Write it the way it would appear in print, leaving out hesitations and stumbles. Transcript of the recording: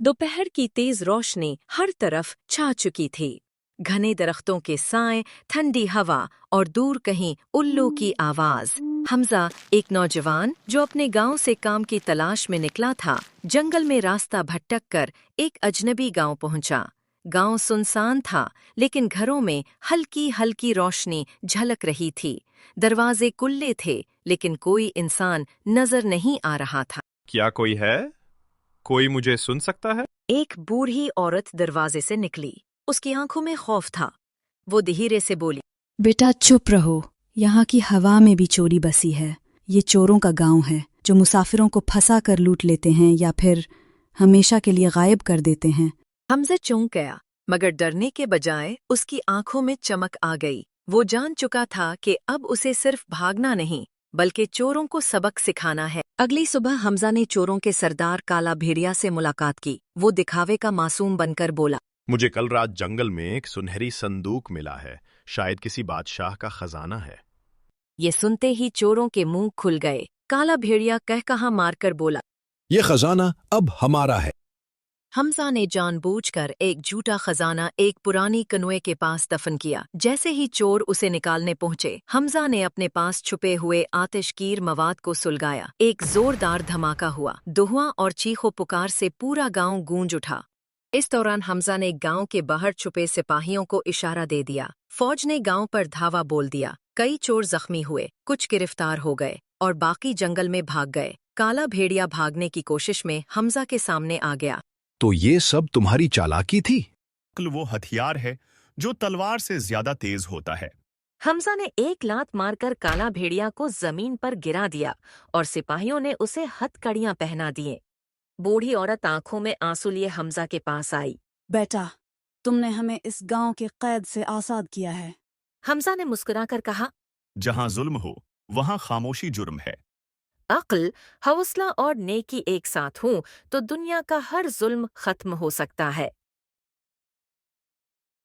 दोपहर की तेज रोशनी हर तरफ छा चुकी थी। घने दरख्तों के साए, ठंडी हवा और दूर कहीं उल्लू की आवाज। हमजा, एक नौजवान जो अपने गांव से काम की तलाश में निकला था, जंगल में रास्ता भटक कर एक अजनबी गांव पहुंचा। गांव सुनसान था, लेकिन घरों में हल्की हल्की रोशनी झलक रही थी। दरवाजे खुले थे, लेकिन कोई इंसान नजर नहीं आ रहा था। क्या कोई है? कोई मुझे सुन सकता है? एक बूढ़ी औरत दरवाजे से निकली। उसकी आंखों में खौफ था। वो धीरे से बोली, बेटा चुप रहो, यहाँ की हवा में भी चोरी बसी है। ये चोरों का गांव है जो मुसाफिरों को फंसा कर लूट लेते हैं या फिर हमेशा के लिए गायब कर देते हैं। हमजा चौंक गया, मगर डरने के बजाय उसकी आंखों में चमक आ गई। वो जान चुका था कि अब उसे सिर्फ भागना नहीं, बल्कि चोरों को सबक सिखाना है। अगली सुबह हमजा ने चोरों के सरदार काला भेड़िया से मुलाकात की। वो दिखावे का मासूम बनकर बोला, मुझे कल रात जंगल में एक सुनहरी संदूक मिला है, शायद किसी बादशाह का खजाना है। ये सुनते ही चोरों के मुंह खुल गए। काला भेड़िया कहकहा मारकर बोला, ये खजाना अब हमारा है। हमजा ने जानबूझकर एक झूठा खजाना एक पुरानी कनुए के पास दफन किया। जैसे ही चोर उसे निकालने पहुंचे, हमजा ने अपने पास छुपे हुए आतिशगीर मवाद को सुलगाया। एक जोरदार धमाका हुआ। धुआं और चीखो पुकार से पूरा गांव गूंज उठा। इस दौरान हमजा ने गांव के बाहर छुपे सिपाहियों को इशारा दे दिया। फौज ने गांव पर धावा बोल दिया। कई चोर जख्मी हुए, कुछ गिरफ्तार हो गए और बाकी जंगल में भाग गए। काला भेड़िया भागने की कोशिश में हमजा के सामने आ गया। तो ये सब तुम्हारी चालाकी थी? वो हथियार है जो तलवार से ज्यादा तेज होता है। हमजा ने एक लात मारकर काला भेड़िया को जमीन पर गिरा दिया और सिपाहियों ने उसे हथकड़ियां पहना दिए। बूढ़ी औरत आंखों में आंसू लिए हमजा के पास आई। बेटा, तुमने हमें इस गांव के कैद से आजाद किया है। हमजा ने मुस्कुराकर कहा, जहां जुल्म हो वहां खामोशी जुर्म है। अक्ल, हौसला और नेकी एक साथ हों तो दुनिया का हर जुल्म खत्म हो सकता है।